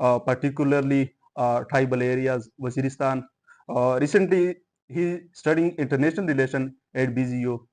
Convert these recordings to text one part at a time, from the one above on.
particularly tribal areas, Waziristan. Recently, he studying international relation at BZU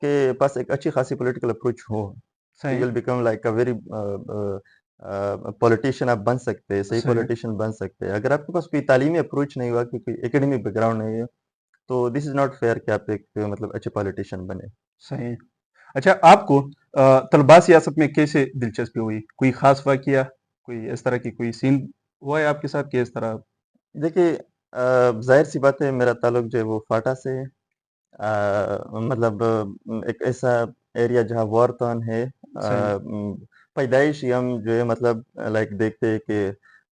کے پاس ایک اچھی خاصی پولیٹیکل اپروچ ہو تو صحیح will become like a very politician آپ بن سکتے ہیں، صحیح صحیح پولیٹیشین بن سکتے ہیں. اگر آپ کے پاس کوئی تعلیمی اپروچ نہیں ہوا، کوئی اکیڈمک بیک گراؤنڈ نہیں ہے، تو دس از ناٹ فیئر کہ آپ ایک مطلب اچھے پولیٹیشین بنے. صحیح. اچھا، آپ کو طلباء سیاست میں کیسے دلچسپی ہوئی؟ کوئی خاص واقعہ، کوئی اس طرح کی کوئی سین ہوا ہے آپ کے ساتھ کہ اس طرح؟ دیکھیے ظاہر سی بات ہے، میرا تعلق جو ہے وہ فاٹا سے ہے. مطلب ایک ایسا ایریا جہاں وار تون ہے. صحیح پیدائش ہی ہم جو ہے مطلب لائک دیکھتے ہیں کہ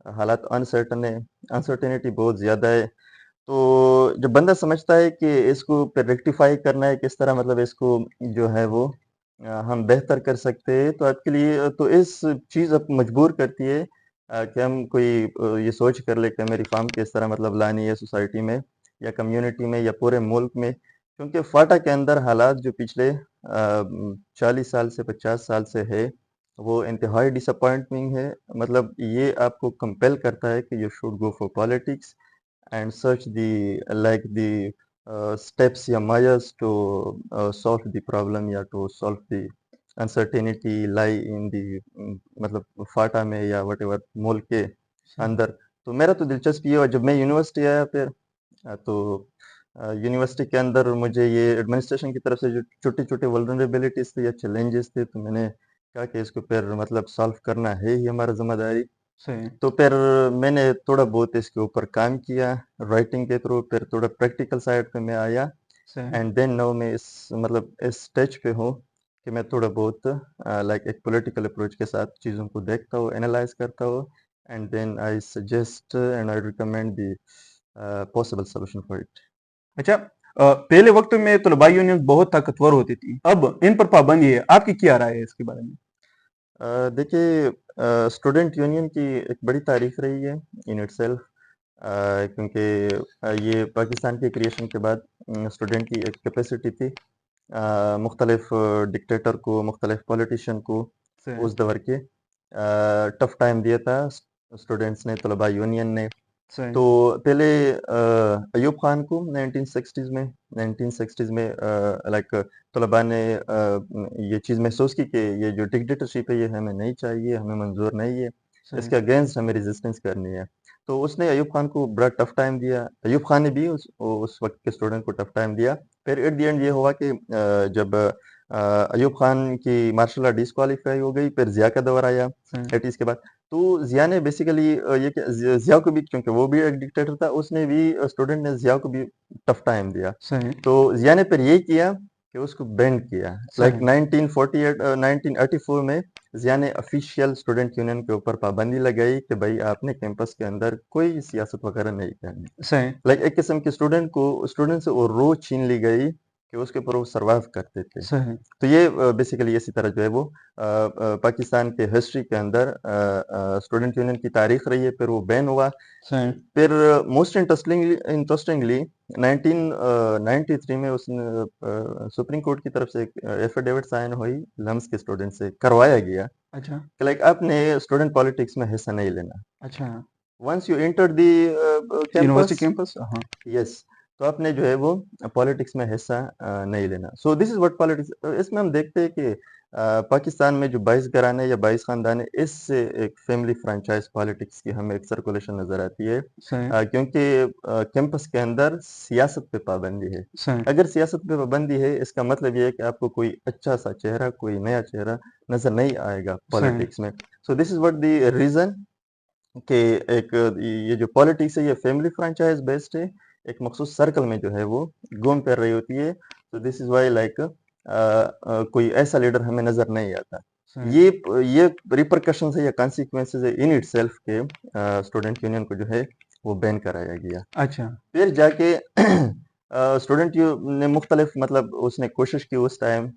حالات انسرٹن ہے، انسرٹینٹی بہت زیادہ ہے. تو جب بندہ سمجھتا ہے کہ اس کو پھر ریکٹیفائی کرنا ہے کس طرح، مطلب اس کو جو ہے وہ ہم بہتر کر سکتے ہیں، تو آپ کے لیے تو اس چیز اب مجبور کرتی ہے کہ ہم کوئی یہ سوچ کر لے کہ ہمیں ریفارم کس طرح مطلب لانی ہے سوسائٹی میں یا کمیونٹی میں یا پورے ملک میں. کیونکہ فاٹا کے اندر حالات جو پچھلے 40 سال سے 50 سال سے ہے وہ انتہائی ڈس اپوائنٹنگ ہے. مطلب یہ آپ کو کمپیل کرتا ہے کہ you should go for politics and search the like the steps یا measures to solve the problem یا to solve the uncertainty lie in دی مطلب فاٹا میں یا وٹ ایور ملک کے اندر. تو میرا تو دلچسپی ہے. جب میں یونیورسٹی آیا پھر تو یونیورسٹی کے اندر مجھے یہ ایڈمنسٹریشن کی طرف سے جو چھوٹی چھوٹی ولنریبلٹیز تھے یا چیلنجز تھے، تو میں نے کہا کہ اس کو پھر مطلب سالو کرنا ہے ہی ہمارا ذمہ داری. صحیح تو پھر میں نے تھوڑا بہت اس کے اوپر کام کیا رائٹنگ کے تھرو، پھر تھوڑا پریکٹیکل سائڈ پہ میں آیا. صحیح اینڈ دین نو میں اس مطلب اس اسٹیج پہ ہوں کہ میں تھوڑا بہت لائک ایک پولیٹیکل اپروچ کے ساتھ چیزوں کو دیکھتا ہوں، انالائز کرتا ہوں، and then I suggest and I recommend the possible solution for it. اچھا، پہلے وقت میں طلباء یونین بہت طاقتور ہوتی تھی، اب ان پر پابندی ہے، آپ کی کیا رائے ہے اس کے بارے میں؟ دیکھیے اسٹوڈنٹ یونین کی ایک بڑی تاریخ رہی ہے ان اٹ سیلف، کیونکہ یہ پاکستان کے کریشن کے بعد اسٹوڈنٹ کی ایک کیپیسٹی تھی مختلف ڈکٹیٹر کو، مختلف پولیٹیشین کو صحیح اس دور کے ٹف ٹائم دیا تھا اسٹوڈنٹس نے، طلباء یونین نے. صحیح تو پہلے ایوب خان کو 1960s میں لائک طلباء نے یہ چیز محسوس کی کہ یہ جو ڈکٹیٹرشپ ہے یہ ہمیں نہیں چاہیے، ہمیں منظور نہیں ہے، اس صحیح کے اگینسٹ ہمیں ریزسٹنس کرنی ہے. تو اس نے ایوب خان کو بڑا ٹف ٹائم دیا. ایوب خان نے بھی اس وقت کے اسٹوڈنٹ کو ٹف ٹائم دیا. پھر ایٹ دی اینڈ یہ ہوا کہ جب ایوب خان کی مارشل لا ڈسکوالیفائی ہو گئی، پھر ضیاء کا دور آیا صحیح 80s کے بعد. تو ضیاء نے بیسیکلی یہ کہ ضیاء کو بھی، کیونکہ وہ بھی ایک ڈکٹیٹر تھا، اس نے بھی اسٹوڈنٹ نے ضیاء کو بھی ٹف ٹائم دیا. صحیح تو ضیاء نے پھر یہ کیا کہ اس کو بینڈ کیا. لائک صحیح 1984 میں ضیاء نے افیشیل اسٹوڈنٹ یونین کے اوپر پابندی لگائی کہ بھائی آپ نے کیمپس کے اندر کوئی سیاست وغیرہ نہیں کرنی. صحیح لائک ایک قسم کے اسٹوڈنٹ سے وہ روح چھین لی گئی کہ اس کے اوپر وہ سروائیو کرتے تھے. صحیح تو یہ بیسیکلی اسی طرح جو ہے وہ پاکستان کے ہسٹری کے اندر اسٹوڈنٹ یونین کی تاریخ رہی ہے. پھر وہ بین ہوا. صحیح پھر موسٹ انٹرسٹنگلی 1993 میں اس نے سپریم کورٹ کی طرف سے ایک ایفیڈیوٹ سائن ہوئی لمس کے اسٹوڈنٹ سے کروایا گیا اچھا کہ لائک آپ نے اسٹوڈنٹ پالیٹکس میں حصہ نہیں لینا. اچھا once you enter the university campus, campus, ہاں یس، تو آپ نے جو ہے وہ پالیٹکس میں حصہ نہیں لینا. سو دس از واٹ پالیٹکس. اس میں ہم دیکھتے ہیں کہ پاکستان میں جو 22 گھرانے یا 22 خاندان ہے، اس سے ایک فیملی فرانچائز پالیٹکس کی ہمیں ایک سرکولیشن نظر آتی ہے. صحیح کیونکہ کیمپس کے اندر سیاست پہ پابندی ہے. صحیح اگر سیاست پہ پابندی ہے، اس کا مطلب یہ ہے کہ آپ کو کوئی اچھا سا چہرہ، کوئی نیا چہرہ نظر نہیں آئے گا صحیح پالیٹکس میں. سو this is what the reason کہ ایک یہ جو پالیٹکس ہے یہ فیملی فرانچائز بیسڈ ہے، ایک مخصوص سرکل میں جو ہے وہ گھوم پھر رہی ہوتی ہے. تو دس از وائی لائک کوئی ایسا لیڈر ہمیں نظر نہیں آتا. صحیح یہ ریپرکشنز ہے یا کانسیکوینسز ہے ان اٹ سیلف کے اسٹوڈنٹ یونین کو جو ہے وہ بین کرایا گیا. اچھا پھر جا کے اسٹوڈنٹ نے مختلف مطلب اس نے کوشش کی اس ٹائم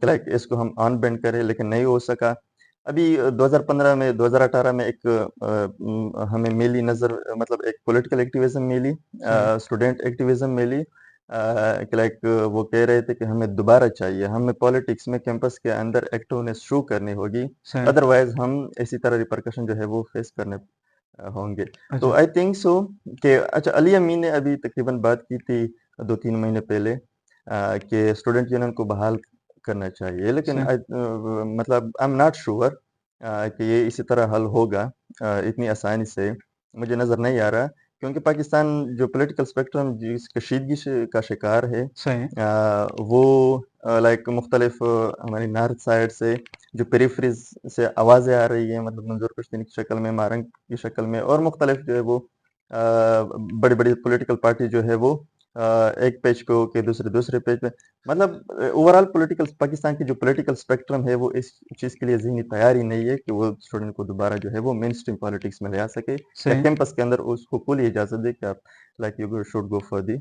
لائک اس کو ہم آن بینڈ کریں، لیکن نہیں ہو سکا. ابھی 2015 میں 2018 میں ایک ہمیں ملی نظر، مطلب ایک پولیٹیکل ایکٹیویزم ملی، صحیح اسٹوڈنٹ ایکٹیویزم ملی کہ لائک وہ کہہ رہے تھے کہ ہمیں دوبارہ چاہیے، ہمیں پالیٹکس میں کیمپس کے اندر ایکٹیونیس شو کرنی ہوگی، صحیح ادروائز ہم اسی طرح ریپرکشن جو ہے وہ فیس کرنے ہوں گے. تو اچھا آئی تھنک سو کہ اچھا علی امین نے ابھی تقریباً بات کی تھی 2-3 مہینے پہلے کہ اسٹوڈنٹ یونین کو بحال کرنا چاہیے، لیکن صحیح مطلب آئی ایم ناٹ شور کہ یہ اسی طرح حل ہوگا اتنی آسانی سے، مجھے نظر نہیں آ رہا، کیونکہ پاکستان جو پولیٹیکل اسپیکٹرم جس کشیدگی کا شکار ہے صحیح وہ لائک مختلف ہماری نارتھ سائڈ سے جو پیریفریز سے آوازیں آ رہی ہیں، مطلب منظور پشتین کی شکل میں، مارنگ کی شکل میں، اور مختلف جو ہے وہ بڑی بڑی پولیٹیکل پارٹی جو ہے وہ ایک پیج کو کہ دوسرے پیج پہ، مطلب اوور آل پولیٹیکل پاکستان کی جو پولیٹیکل اسپیکٹرم ہے وہ اس چیز کے لیے ذہنی تیار ہی نہیں ہے کہ وہ اسٹوڈنٹ کو دوبارہ جو ہے وہ مین اسٹریم پالیٹکس میں لے آ سکے، یا کیمپس کے اندر اس کو کھلی اجازت دے کہ آپ like you should go for the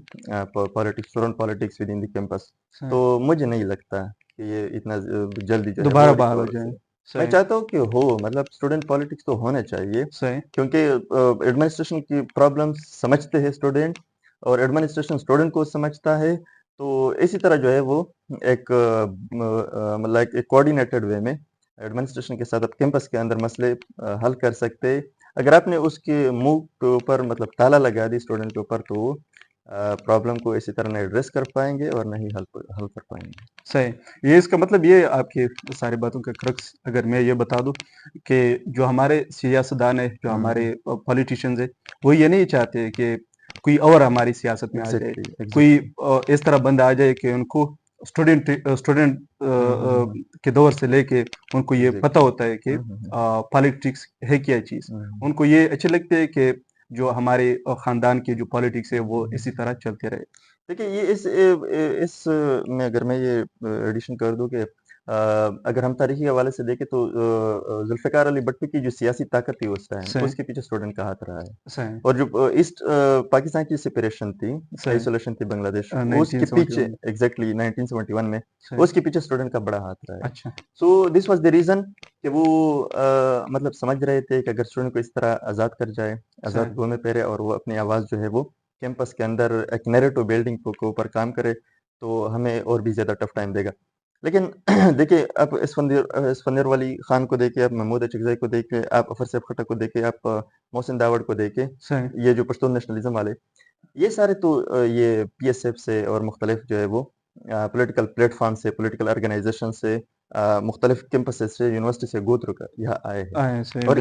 politics, student politics with in the campus. تو مجھے نہیں لگتا کہ یہ اتنا جلدی جو ہے دوبارہ وہ بحال ہو ریکور جائے. سے. میں چاہتا ہوں کہ ہو، مطلب اسٹوڈنٹ پالیٹکس تو ہونا چاہیے، صحیح کیونکہ ایڈمنسٹریشن کی پرابلم سمجھتے ہیں اسٹوڈنٹ، اور ایڈمنسٹریشن اسٹوڈنٹ کو سمجھتا ہے، تو اسی طرح جو ہے وہ ایک لائک ایک کوآرڈینیٹڈ وے میں ایڈمنسٹریشن کے ساتھ آپ کیمپس کے اندر مسئلے حل کر سکتے. اگر آپ نے اس کے منہ کے اوپر مطلب تالا لگا دی اسٹوڈنٹ کے اوپر، تو وہ پرابلم کو اسی طرح نہ ایڈریس کر پائیں گے اور نہ ہی حل کر پائیں گے. صحیح. یہ اس کا مطلب یہ آپ کی ساری باتوں کا کرکس اگر میں یہ بتا دوں کہ جو ہمارے سیاستدان ہیں، جو ہمارے پولیٹیشینز ہیں، وہ یہ نہیں چاہتے کہ کوئی اور ہماری سیاست میں آ جائے، کوئی اس طرح بند آ جائے کہ ان کو اسٹوڈنٹ کے دور سے لے کے ان کو یہ پتہ ہوتا ہے کہ پالیٹکس ہے کیا چیز. ان کو یہ اچھے لگتے ہے کہ جو ہمارے خاندان کے جو پالیٹکس ہے وہ اسی طرح چلتے رہے. دیکھیے یہ اس میں اگر میں یہ ایڈیشن کر دوں کہ اگر ہم تاریخی حوالے سے دیکھیں تو ذوالفقار علی بھٹو کی جو سیاسی طاقت تھی اس ٹائم، اس کے پیچھے اسٹوڈنٹ کا ہاتھ رہا ہے. اور جو ایسٹ پاکستان کی سپریشن تھی، آئسولیشن تھی بنگلہ دیش، اس کے پیچھے ایگزیکٹلی 1971 میں اس کے پیچھے اسٹوڈنٹ کا بڑا ہاتھ رہا ہے. سو دس واز دی ریزن کہ وہ مطلب سمجھ رہے تھے کہ اگر اسٹوڈنٹ کو اس طرح آزاد کر جائے، آزاد گو میں پہرے، اور وہ اپنی آواز جو ہے وہ کیمپس کے اندر ایک نیریٹو بلڈنگ کے اوپر کام کرے، تو ہمیں اور بھی زیادہ ٹف ٹائم دے گا. لیکن دیکھیے آپ اسفندیار والی خان کو دیکھیں، آپ محمود اچکزئی کو دیکھیں، آپ اظفر سیف خٹک کو دیکھیں، آپ محسن داوڑ کو دیکھیں، یہ جو پشتون نیشنلزم والے، یہ سارے تو یہ پی ایس ایف سے اور مختلف جو ہے وہ پولیٹیکل پلیٹ فارم سے، پولیٹیکل آرگنائزیشن سے، مختلف کیمپسز سے، یونیورسٹی سے گو تھرو کر یہاں آئے ہیں، اور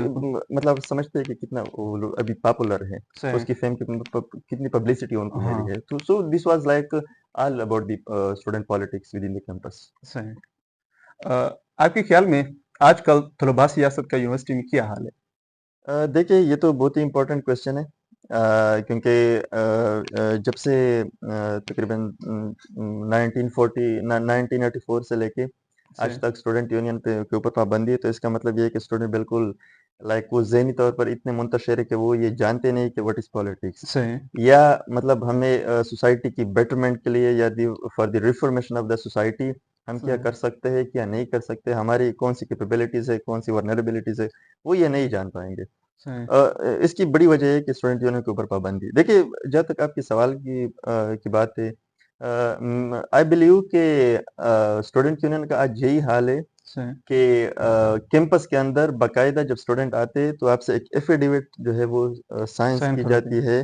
مطلب سمجھتے ہیں کہ کتنا وہ لوگ ابھی پاپولر ہے، اس کی فیم کتنی پبلسٹی ان کو ملی ہے. تو so this was like all about the student politics with in the campus. صحیح. آپ کے خیال میں آج کل طلباء سیاست کا یونیورسٹی میں کیا حال ہے؟ دیکھیے یہ تو بہت ہی امپورٹنٹ کوشچن ہے، کیونکہ جب سے تقریباً 1984 سے لے کے آج تک اسٹوڈنٹ یونین کے اوپر پابندی ہے، تو اس کا مطلب یہ ہے کہ اسٹوڈنٹ بالکل لائک وہ ذہنی طور پر اتنے منتشر ہے کہ وہ یہ جانتے نہیں کہ واٹ از پالیٹکس، یا مطلب ہمیں سوسائٹی کی بیٹرمنٹ کے لیے یا for the reformation of the society ہم کیا کر سکتے ہیں، کیا نہیں کر سکتے، ہماری کون سی کیپیبلٹیز ہے، کون سی ورنریبلٹیز ہے، وہ یہ نہیں جان پائیں گے. اس کی بڑی وجہ ہے کہ اسٹوڈنٹ یونین کے اوپر پابندی. دیکھیے جہاں تک آپ کے سوال کی بات ہے، آئی بلیو کہ اسٹوڈنٹ یونین کا آج یہی حال ہے کہ کیمپس کے اندر باقاعدہ جب اسٹوڈنٹ آتے تو آپ سے ایک ایفیڈیوٹ جو ہے وہ سائنس کی جاتی ہے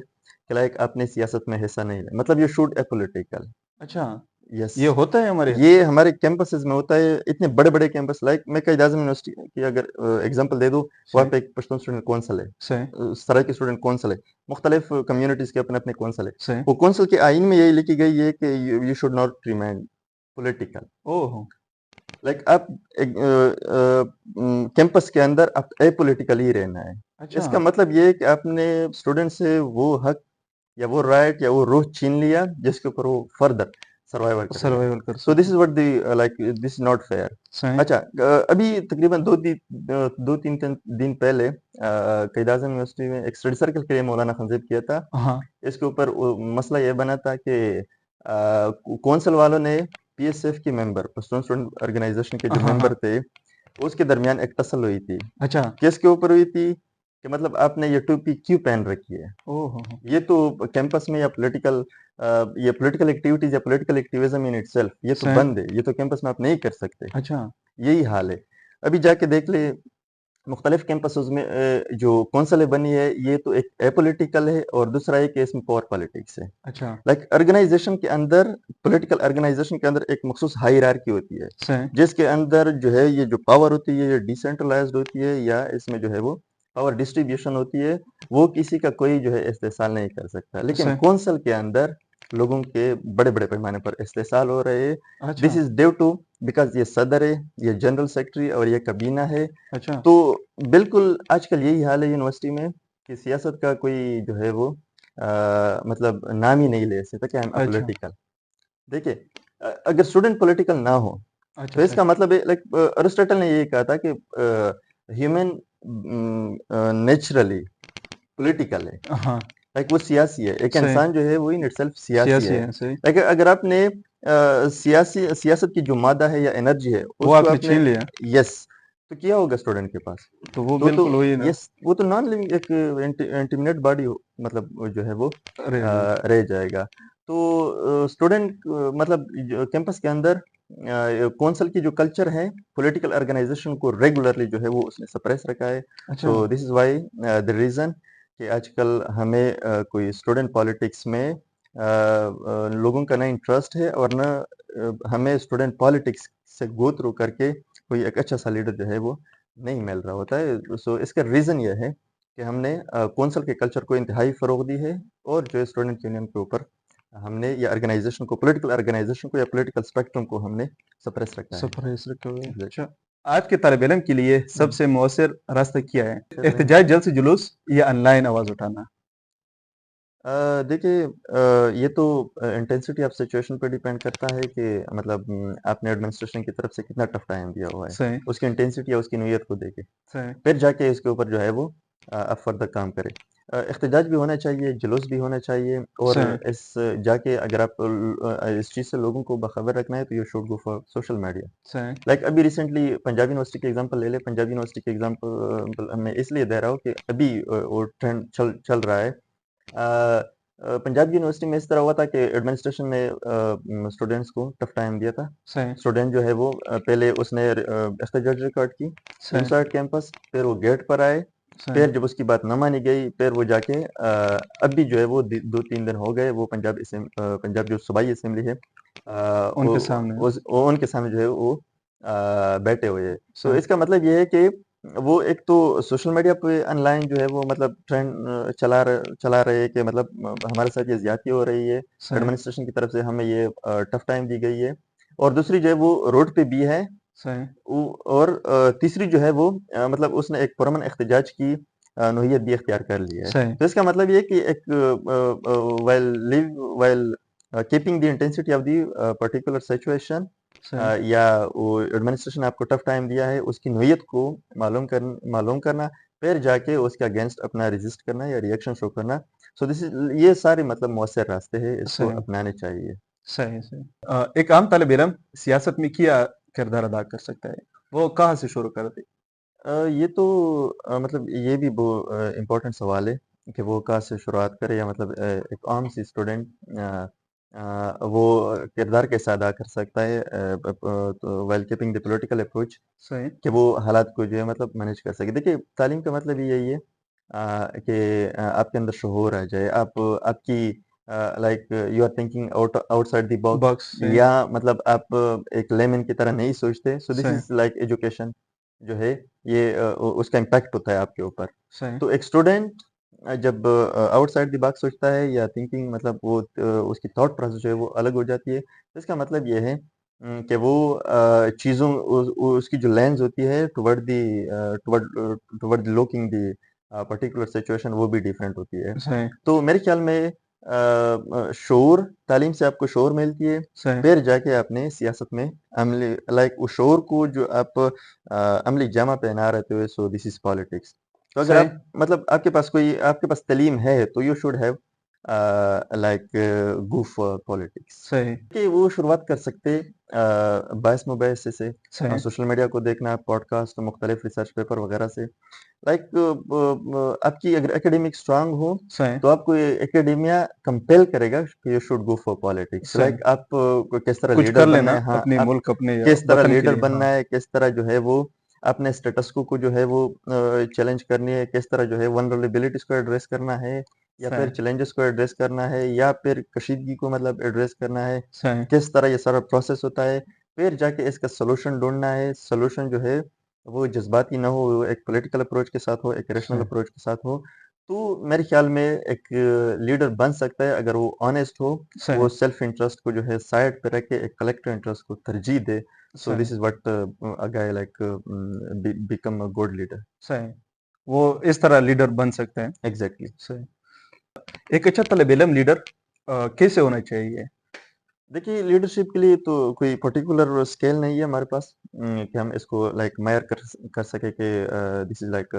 کہ لائک آپ نے سیاست میں حصہ نہیں لیا، مطلب یو شوڈ اے پولیٹیکل. اچھا، یس، یہ ہوتا ہے ہمارے یہ ہمارے کیمپسز میں ہوتا ہے. اتنے بڑے بڑے کیمپس، لائک میں قائد اعظم یونیورسٹی کی اگر ایگزامپل دے دوں، وہاں پہ ایک پشتون اسٹوڈنٹ کونسل ہے، سرائیکی اسٹوڈنٹ کونسل ہے، مختلف کمیونٹیز کے اپنے اپنے کونسل ہے. وہ کونسل کے آئین میں یہی لکھی گئی ہے کہ you should not remain political. Like آپ کیمپس کے اندر آپ اے پولیٹیکل ہی رہنا ہے. اس کا مطلب یہ ہے کہ آپ نے اسٹوڈنٹ سے وہ حق یا وہ رائٹ یا وہ روح چھین لیا جس کے اوپر وہ فردر سروائیول کر. So this is what the like this is not fair. اچھا، ابھی تقریباً دو تین دن پہلے قائد اعظم یونیورسٹی میں ایک اسٹڈی سرکل کے لیے مولانا خنزیب کیا تھا. اس کے اوپر مسئلہ یہ بنا تھا کہ کونسل والوں نے پی ایس ایف کے ممبر، پشتون اسٹوڈنٹ آرگنائزیشن کے جو ممبر تھے، اس کے درمیان ایک ٹسل ہوئی تھی. کس کے اوپر ہوئی تھی کہ مطلب آپ نے یہ ٹوپی کیوں پہن رکھی ہے. یہ تو کیمپس میں یا پولیٹیکل ایکٹیویٹیز یا political activism in it self یہ تو بند ہے، یہ تو کیمپس میں آپ نہیں کر سکتے. یہی حال ہے. ابھی جا کے دیکھ لے مختلف کیمپسز میں جو کونسلیں بنی ہے یہ تو ایک اے پولیٹیکل ہے اور دوسرا یہ کہ اس میں پاور پالیٹکس ہے. اچھا لائک آرگنائزیشن کے اندر پولیٹیکل آرگنائزیشن کے اندر ایک مخصوص ہائرارکی ہوتی ہے صحیح جس کے اندر جو ہے یہ جو پاور ہوتی ہے یہ ڈیسینٹرلائزڈ ہوتی ہے یا اس میں جو ہے وہ پاور ڈسٹریبیوشن ہوتی ہے وہ کسی کا کوئی جو ہے استحصال نہیں کر سکتا. لیکن صحیح کونسل کے اندر لوگوں کے بڑے بڑے پیمانے پر استحصال ہو رہے ہیں. اچھا دس از ڈیو ٹو بیکاز یہ صدر ہے یہ جنرل سیکرٹری اور یہ کابینہ ہے. اچھا تو بالکل آج کل یہی حال ہے یونیورسٹی میں کہ سیاست کا کوئی جو ہے وہ مطلب نام ہی نہیں لے سکتا کہ ہم اچھا پولیٹیکل. دیکھیے اگر اسٹوڈنٹ پولیٹیکل نہ ہو اچھا تو اس صحیح کا مطلب ہے لائک ارسٹوٹل نے یہ کہا تھا کہ ہیومن نیچرلی پولیٹیکل ہے. ہاں لائک وہ سیاسی ہے ایک صحیح انسان جو ہے وہ ان اٹ سیلف سیاسی سیاسی ہے. ہے صحیح لیکن اگر آپ نے سیاست کی جو مادہ ہے یا انرجی ہے وہ اس کو آپ نے آپ نے چھین لیا یس تو کیا ہوگا اسٹوڈنٹ کے پاس تو وہ تو بالکل وہی نا یس وہ تو نان لیونگ ایک انٹیمنیٹ باڈی مطلب جو ہے وہ رہ گیا رہ جائے گا. تو اسٹوڈنٹ مطلب کیمپس کے اندر کونسل کی جو کلچر ہے پولیٹیکل آرگنائزیشن کو ریگولرلی جو ہے وہ اس نے سپریس رکھا ہے. اچھا سو this is why the reason کہ آج کل ہمیں کوئی اسٹوڈنٹ پالیٹکس میں لوگوں کا نہ انٹرسٹ ہے اور نہ ہمیں اسٹوڈنٹ پالیٹکس سے گو تھرو کر کے کوئی ایک اچھا سا لیڈر جو ہے وہ نہیں مل رہا ہوتا ہے. سو اس کا ریزن یہ ہے کہ ہم نے کونسل کے کلچر کو انتہائی فروغ دی ہے اور جو اسٹوڈنٹ یونین کے اوپر ہم نے یا آرگنائزیشن کو پولیٹیکل آرگنائزیشن کو یا پولیٹیکل اسپیکٹرم کو ہم نے سپریس رکھا ہے. سفر اس رکھے ہوئے Exactly. اچھا آج کے طالب علم کے لیے سب سے مؤثر راستہ کیا ہے احتجاج جلسے جلوس یا آن لائن آواز اٹھانا دیکھیے یہ تو انٹینسٹی آف سچویشن پہ ڈیپینڈ کرتا ہے کہ مطلب آپ نے ایڈمنسٹریشن کی طرف سے کتنا ٹف ٹائم دیا ہوا ہے صحیح اس کی انٹینسٹی یا اس کی نوعیت کو دیکھے صحیح پھر جا کے اس کے اوپر جو ہے وہ آپ فردر کام کرے. احتجاج بھی ہونا چاہیے جلوس بھی ہونا چاہیے اور صحیح اس جا کے اگر آپ اس چیز سے لوگوں کو باخبر رکھنا ہے تو you should go for social media. صحیح لائک ابھی ریسنٹلی پنجاب یونیورسٹی کی ایگزامپل لے لیں. پنجاب یونیورسٹی کی ایگزامپل میں اس لیے دے رہا ہوں کہ ابھی وہ ٹرینڈ چل رہا ہے. پنجاب یونیورسٹی میں اس طرح ہوا تھا کہ ایڈمنسٹریشن نے اسٹوڈنٹس کو ٹف ٹائم دیا تھا. صحیح اسٹوڈنٹ جو ہے وہ پہلے اس نے احتجاج ریکارڈ کی صحیح انسائڈ کیمپس پھر وہ گیٹ پر آئے صحیح پھر جب اس کی بات نہ مانی گئی پھر وہ جا کے اب بھی جو ہے وہ 2-3 دن ہو گئے وہ پنجاب جو صوبائی اسمبلی ہے ان کے سامنے ان کے سامنے جو ہے وہ بیٹھے ہوئے ہیں. تو صحیح اس کا مطلب یہ ہے کہ وہ ایک تو سوشل میڈیا پہ آن لائن جو ہے وہ مطلب ٹرینڈ چلا رہے ہیں کہ مطلب ہمارے ساتھ یہ زیادتی ہو رہی ہے صحیح ایڈمنسٹریشن کی طرف سے ہمیں یہ ٹف ٹائم دی گئی ہے. اور دوسری جو ہے وہ روڈ پہ بھی ہے صحیح اور تیسری جو ہے وہ مطلب اس نے ایک پرامن احتجاج کی نوعیت بھی اختیار کر لی ہے. صحیح تو اس کا مطلب یہ کہ ایک while keeping the intensity of the particular situation صحیح یا وہ ایڈمنسٹریشن آپ کو ٹف ٹائم دیا ہے اس کی نوعیت کو معلوم کرنا پھر جا کے اس کے اگینسٹ اپنا ریزسٹ کرنا یا ریئیکشن شو کرنا. سو دس یہ سارے مطلب مؤثر راستے ہیں اس کو صحیح اپنانے چاہیے. صحیح صحیح ایک عام طالب علم سیاست میں کیا کردار ادا کر سکتا ہے وہ کہاں سے شروع کرتے یہ تو مطلب یہ بھی امپورٹنٹ سوال ہے کہ وہ کہاں سے شروعات کرے یا مطلب ایک عام سی اسٹوڈنٹ وہ کردار کیسا ادا کر سکتا ہے while keeping the political approach صحیح کہ وہ حالات کو جو ہے مطلب مینیج کر سکے. دیکھیے تعلیم کا مطلب یہی ہے کہ آپ کے اندر شعور آ جائے آپ کی like you are thinking outside the box box صحیح یا مطلب آپ ایک لیمن کی طرح نہیں سوچتے. سو دس صحیح از لائک ایجوکیشن جو ہے یہ اس کا امپیکٹ ہوتا ہے آپ کے اوپر. صحیح تو ایک اسٹوڈنٹ جب آؤٹ سائڈ دی باکس سوچتا ہے یا تھنکنگ مطلب وہ اس کی تھاٹ پروسیس جو ہے وہ الگ ہو جاتی ہے. اس کا مطلب یہ ہے کہ وہ چیزوں اس کی جو لینز ہوتی ہے toward looking the particular situation وہ بھی ڈیفرنٹ ہوتی ہے. صحیح تو میرے خیال میں شعور تعلیم سے آپ کو شعور ملتی ہے صحیح پھر جا کے آپ نے سیاست میں عملی لائک اس شعور کو جو آپ عملی جامہ پہنا رہتے ہوئے سو دس از پالیٹکس. تو اگر آپ صحیح مطلب آپ کے پاس تعلیم ہے تو you should have like go for politics. صحیح کہ وہ شروعات کر سکتے باعث مباحثے سے صحیح سوشل میڈیا کو دیکھنا پوڈ کاسٹ مختلف ریسرچ پیپر وغیرہ سے. لائک آپ کی اگر اکیڈیمک اسٹرانگ ہو صحیح تو آپ کو اکیڈیمیا کمپیل کرے گا کہ you should go for politics. صحیح لائک آپ کو کس طرح کچھ لیڈر کر بننا لینا ہے ہاں اپنے آپ ملک اپنے کس طرح وطن کے لیڈر لیے ہاں بننا ہے کس طرح جو ہے وہ اپنے اسٹیٹس کو جو ہے وہ چیلنج کرنی ہے، کس طرح جو ہے ونرلیبلٹیز کو ایڈریس کرنا ہے، یا پھر صحیح چیلنجز کو ایڈریس کرنا ہے، یا پھر کشیدگی کو مطلب ایڈریس کرنا ہے، صحیح کس طرح یہ سارا پروسیس ہوتا ہے، پھر جا کے اس کا سولوشن ڈھونڈنا ہے. سولوشن جو ہے وہ جذباتی نہ ہو، وہ ایک پولیٹیکل اپروچ کے ساتھ ہو، ایک ریشنل صحیح اپروچ کے ساتھ ہو. تو میرے خیال میں ایک لیڈر بن سکتا ہے اگر وہ آنےسٹ ہو، صحیح وہ سیلف انٹرسٹ کو جو ہے سائڈ پہ رکھ کے ایک کلیکٹیو انٹرسٹ کو ترجیح دے. سو صحیح this is what a guy like become a good leader. صحیح وہ اس طرح لیڈر بن سکتے ہیں. Exactly. صحیح. ایک اچھا طالب علم لیڈر کیسے ہونا چاہیے؟ دیکھیے لیڈرشپ کے لیے تو کوئی پرٹیکولر اسکیل نہیں ہے ہمارے پاس کہ ہم اس کو لائک میئر کر سکے کہ دس از لائک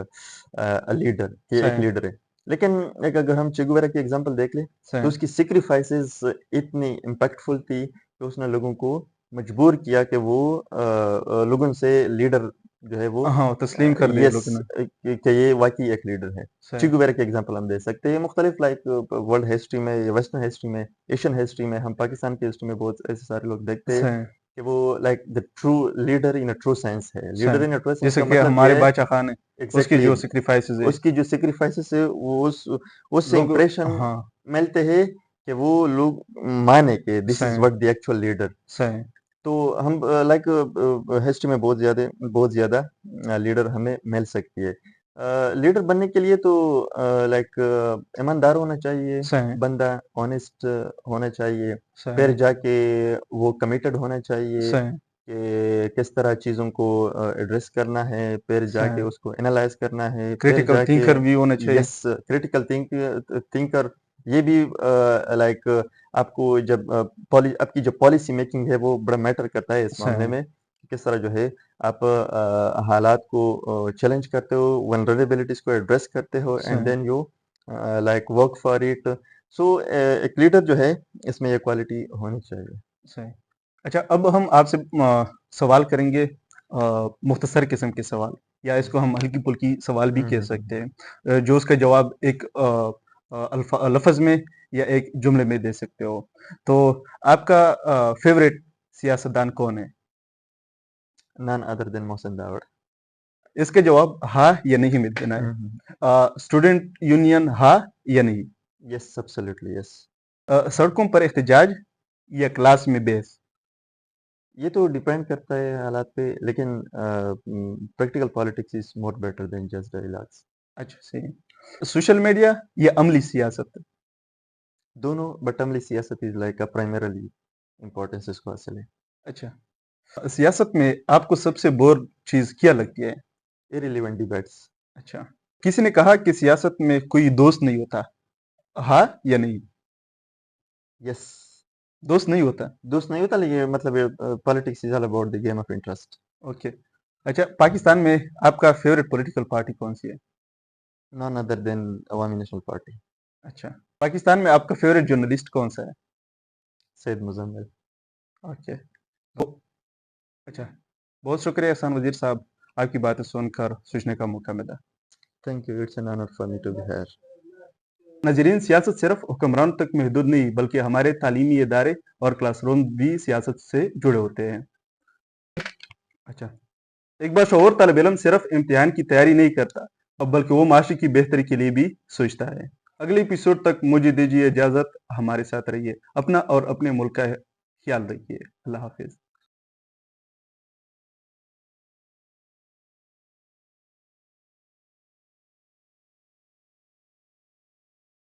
لیڈر، یہ ایک صحیح لیڈر ہے. لیکن ایک اگر ہم چیگویرا کی ایگزامپل دیکھ لیں تو صحیح اس کی سیکریفائسز اتنی امپیکٹفل تھی کہ اس نے لوگوں کو مجبور کیا کہ وہ لوگوں سے لیڈر جو ہے وہ ہاں تسلیم کر دیا یس لوگوں نے. کہ یہ واقعی ایک لیڈر ہے. صحیح چیگویرا کی ایگزامپل ہم دے سکتے ہیں مختلف لائک ورلڈ ہسٹری میں یا ویسٹرن ہسٹری میں، ایشین ہسٹری میں، ہم پاکستان کی ہسٹری میں بہت ایسے سارے لوگ دیکھتے ہیں صحیح کہ وہ like the true leader in true sense ہے. لیڈر صحیح ان ٹرو سینس جیسے کا کہ مطلب ہمارے یہ ہے باچا خان ہے، اس کی ایگزیکٹلی جو سیکریفائسز ہے اس کی جو سیکریفائسز ہے وہ اس سے لوگ. امپریشن ہاں ملتے ہیں کہ وہ لوگ مانے کہ دس از صحیح وٹ دی ایکچوئل لیڈر. صحیح تو ہم لائک ہسٹری میں بہت زیادہ لیڈر ہمیں مل سکتی ہے. لیڈر بننے کے لیے تو لائک ایماندار ہونا چاہیے صحیح بندہ، آنےسٹ ہونا چاہیے، صحیح پھر جا کے وہ کمیٹڈ ہونا چاہیے صحیح کہ کس طرح چیزوں کو ایڈریس کرنا ہے، پھر جا کے صحیح اس کو انالائز کرنا ہے، پھر کریٹیکل جا کے تھنکر بھی ہونا چاہیے. یس کریٹیکل تھنکر. یہ بھی لائک آپ کو جب آپ کی جو پالیسی میکنگ ہے وہ بڑا میٹر کرتا ہے اس معاملے صحیح میں. کس طرح جو ہے آپ حالات کو چیلنج کرتے ہو، ونرلیبلٹیز کو ایڈریس کرتے ہو، اینڈ صحیح then you like work for it. So ایک لیڈر جو ہے اس میں یہ کوالٹی ہونی چاہیے. صحیح. اچھا اب ہم آپ سے سوال کریں گے، مختصر قسم کے سوال، یا اس کو ہم ہلکی پھلکی سوال بھی کہہ سکتے ہیں، جو اس کا جواب ایک لفظ میں یا ایک جملے میں دے سکتے ہو. تو آپ کا فیوریٹ سیاستدان کون ہے؟ نان ادر دین محسن داوڑ. اس کا جواب ہاں یا نہیں میں دینا ہے. اسٹوڈنٹ یونین ہاں یا نہیں؟ یس ایبسلیوٹلی یس. سڑکوں پر احتجاج یا کلاس میں بحث؟ یہ تو ڈیپینڈ کرتا ہے حالات پہ، لیکن practical politics is more better than just dialogues. اچھا صحیح. سوشل میڈیا یا عملی سیاست؟ دونوں، بٹ عملی سیاست از لائک پرائمرلی امپورٹینس اس کو حاصل ہے. اچھا سیاست میں آپ کو سب سے بور چیز کیا لگتی ہے؟ irrelevant debates. اچھا کسی نے کہا کہ سیاست میں کوئی دوست نہیں ہوتا، ہاں یا نہیں؟ یس. دوست نہیں ہوتا. دوست نہیں ہوتا، لیکن مطلب politics is all about the game of interest. Okay. اچھا پاکستان میں آپ کا فیوریٹ پولیٹیکل پارٹی کون سی ہے؟ نان ادر دین عوامی نیشنل پارٹی. اچھا پاکستان میں آپ کا فیوریٹ جرنلسٹ کون سا ہے؟ سید مزمل. اوکے. اچھا بہت شکریہ احسان وزیر صاحب، آپ کی باتیں سن کر سوچنے کا موقع ملا. Thank you, it's an honour for me to be here. ناظرین، سیاست صرف حکمران تک محدود نہیں بلکہ ہمارے تعلیمی ادارے اور کلاس روم بھی سیاست سے جڑے ہوتے ہیں. اچھا ایک باشعور طالب علم صرف امتحان کی تیاری نہیں کرتا بلکہ وہ معاشرے کی بہتری کے لیے بھی سوچتا ہے. اگلے ایپیسوڈ تک مجھے دیجیے اجازت، ہمارے ساتھ رہیے، اپنا اور اپنے ملک کا خیال رکھیے. اللہ حافظ.